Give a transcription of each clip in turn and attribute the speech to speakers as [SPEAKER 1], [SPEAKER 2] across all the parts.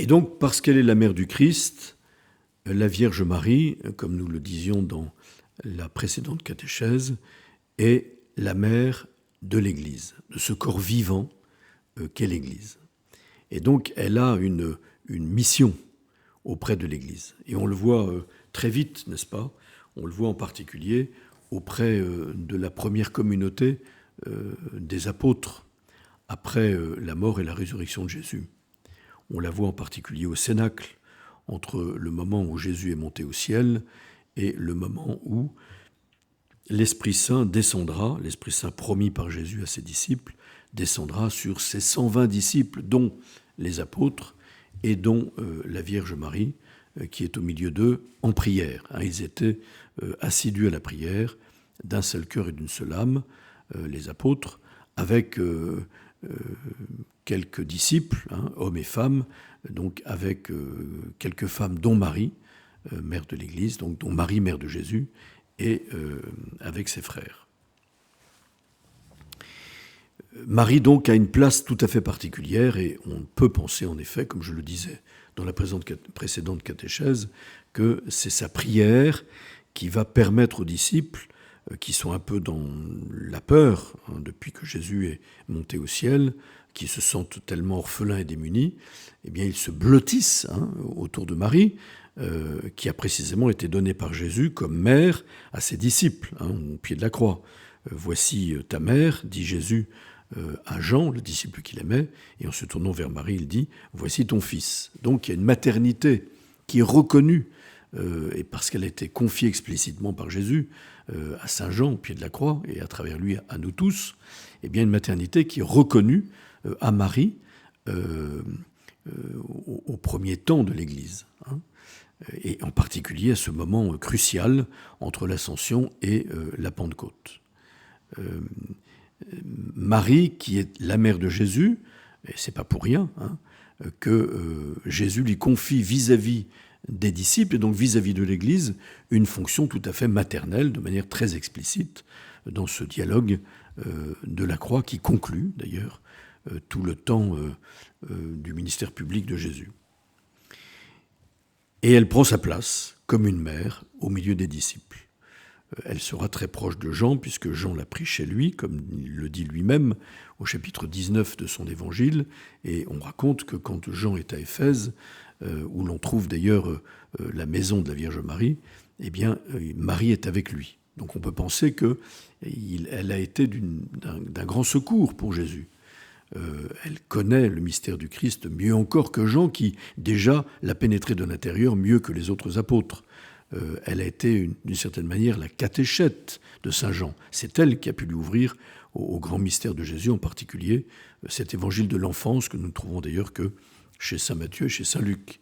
[SPEAKER 1] donc, parce qu'elle est la mère du Christ, la Vierge Marie, comme nous le disions dans la précédente catéchèse, est la mère de l'Église, de ce corps vivant qu'est l'Église. Et donc, elle a une mission auprès de l'Église. Et on le voit très vite, n'est-ce pas? On le voit en particulier auprès de la première communauté des apôtres, après la mort et la résurrection de Jésus. On la voit en particulier au Cénacle, entre le moment où Jésus est monté au ciel et le moment où l'Esprit Saint descendra, l'Esprit Saint promis par Jésus à ses disciples, descendra sur ses 120 disciples, dont les apôtres et dont la Vierge Marie, qui est au milieu d'eux en prière. Ils étaient assidus à la prière, d'un seul cœur et d'une seule âme, les apôtres, avec quelques disciples, hommes et femmes, donc avec quelques femmes, dont Marie, mère de l'Église, donc dont Marie, mère de Jésus, et avec ses frères. Marie, donc, a une place tout à fait particulière et on peut penser, en effet, comme je le disais dans la précédente catéchèse, que c'est sa prière qui va permettre aux disciples, qui sont un peu dans la peur, depuis que Jésus est monté au ciel, qui se sentent tellement orphelins et démunis, eh bien, ils se blottissent autour de Marie, qui a précisément été donnée par Jésus comme mère à ses disciples, au pied de la croix. Voici ta mère, dit Jésus à Jean, le disciple qu'il aimait, et en se tournant vers Marie, il dit « Voici ton fils ». Donc il y a une maternité qui est reconnue, et parce qu'elle a été confiée explicitement par Jésus à Saint Jean, au pied de la croix, et à travers lui à nous tous, eh bien une maternité qui est reconnue à Marie au premier temps de l'Église, et en particulier à ce moment crucial entre l'Ascension et la Pentecôte. Marie, qui est la mère de Jésus, et c'est pas pour rien que Jésus lui confie vis-à-vis des disciples, et donc vis-à-vis de l'Église, une fonction tout à fait maternelle, de manière très explicite, dans ce dialogue de la croix qui conclut, d'ailleurs, tout le temps du ministère public de Jésus. Et elle prend sa place comme une mère au milieu des disciples. Elle sera très proche de Jean, puisque Jean l'a pris chez lui, comme il le dit lui-même au chapitre 19 de son évangile. Et on raconte que quand Jean est à Éphèse, où l'on trouve d'ailleurs la maison de la Vierge Marie, eh bien, Marie est avec lui. Donc on peut penser qu'elle a été d'un grand secours pour Jésus. Elle connaît le mystère du Christ mieux encore que Jean, qui déjà l'a pénétré de l'intérieur mieux que les autres apôtres. Elle a été, d'une certaine manière, la catéchète de Saint Jean. C'est elle qui a pu lui ouvrir au grand mystère de Jésus, en particulier cet évangile de l'enfance que nous ne trouvons d'ailleurs que chez Saint Matthieu et chez Saint Luc.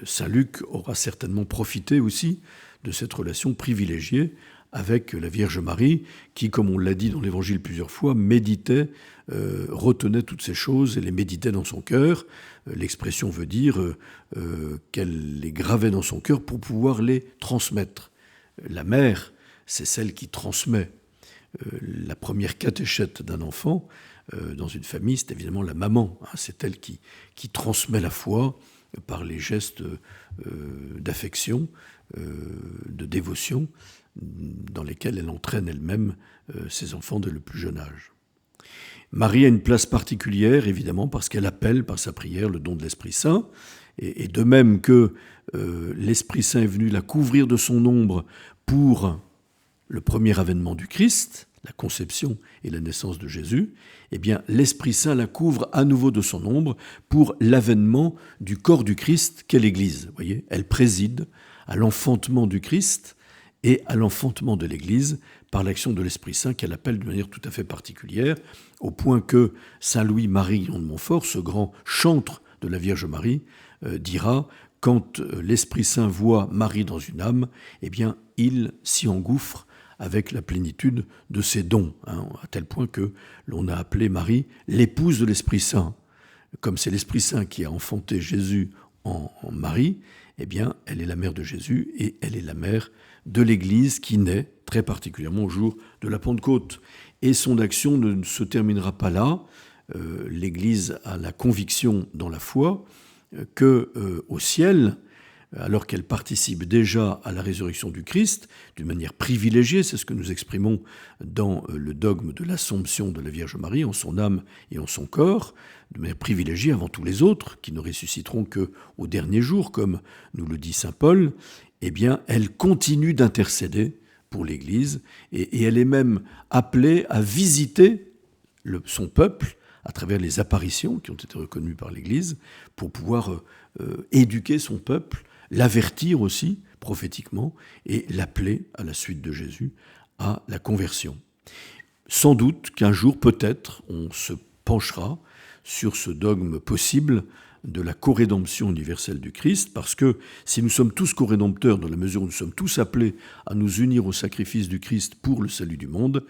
[SPEAKER 1] Saint Luc aura certainement profité aussi de cette relation privilégiée avec la Vierge Marie, qui, comme on l'a dit dans l'Évangile plusieurs fois, méditait, retenait toutes ces choses et les méditait dans son cœur. L'expression veut dire qu'elle les gravait dans son cœur pour pouvoir les transmettre. La mère, c'est celle qui transmet. La première catéchète d'un enfant dans une famille, c'est évidemment la maman. C'est elle qui transmet la foi par les gestes d'affection, de dévotion, dans lesquels elle entraîne elle-même ses enfants dès le plus jeune âge. Marie a une place particulière, évidemment, parce qu'elle appelle par sa prière le don de l'Esprit Saint, et de même que l'Esprit Saint est venu la couvrir de son ombre pour le premier avènement du Christ, la conception et la naissance de Jésus, eh bien, l'Esprit Saint la couvre à nouveau de son ombre pour l'avènement du corps du Christ qu'est l'Église. Vous voyez, elle préside à l'enfantement du Christ et à l'enfantement de l'Église par l'action de l'Esprit Saint qu'elle appelle de manière tout à fait particulière, au point que Saint Louis-Marie de Montfort, ce grand chantre de la Vierge Marie, dira « Quand l'Esprit Saint voit Marie dans une âme, eh bien, il s'y engouffre avec la plénitude de ses dons, à tel point que l'on a appelé Marie l'épouse de l'Esprit Saint. Comme c'est l'Esprit Saint qui a enfanté Jésus en Marie, eh bien, elle est la mère de Jésus et elle est la mère de l'Église qui naît très particulièrement au jour de la Pentecôte. Et son action ne se terminera pas là. L'Église a la conviction dans la foi que au ciel, alors qu'elle participe déjà à la résurrection du Christ d'une manière privilégiée, c'est ce que nous exprimons dans le dogme de l'Assomption de la Vierge Marie en son âme et en son corps, de manière privilégiée avant tous les autres, qui ne ressusciteront qu'au dernier jour, comme nous le dit saint Paul, eh bien, elle continue d'intercéder pour l'Église, et elle est même appelée à visiter son peuple à travers les apparitions qui ont été reconnues par l'Église, pour pouvoir éduquer son peuple, l'avertir aussi prophétiquement et l'appeler, à la suite de Jésus, à la conversion. Sans doute qu'un jour, peut-être, on se penchera sur ce dogme possible de la corédemption universelle du Christ, parce que si nous sommes tous corédempteurs dans la mesure où nous sommes tous appelés à nous unir au sacrifice du Christ pour le salut du monde,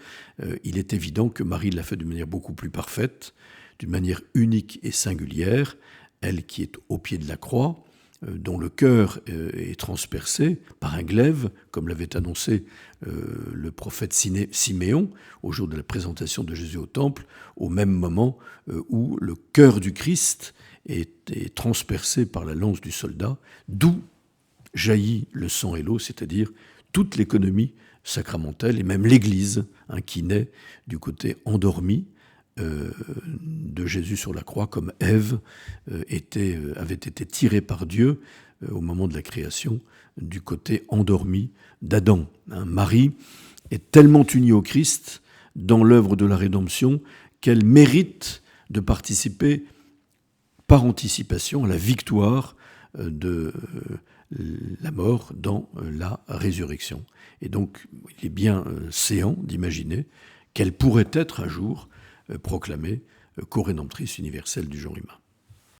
[SPEAKER 1] il est évident que Marie l'a fait d'une manière beaucoup plus parfaite, d'une manière unique et singulière, elle qui est au pied de la croix, dont le cœur est transpercé par un glaive, comme l'avait annoncé le prophète Siméon au jour de la présentation de Jésus au temple, au même moment où le cœur du Christ est transpercé par la lance du soldat, d'où jaillit le sang et l'eau, c'est-à-dire toute l'économie sacramentelle, et même l'Église, qui naît du côté endormi de Jésus sur la croix, comme Ève avait été tirée par Dieu au moment de la création, du côté endormi d'Adam. Marie est tellement unie au Christ dans l'œuvre de la rédemption qu'elle mérite de participer par anticipation à la victoire de la mort dans la résurrection. Et donc, il est bien séant d'imaginer qu'elle pourrait être un jour proclamée corédemptrice universelle du genre humain.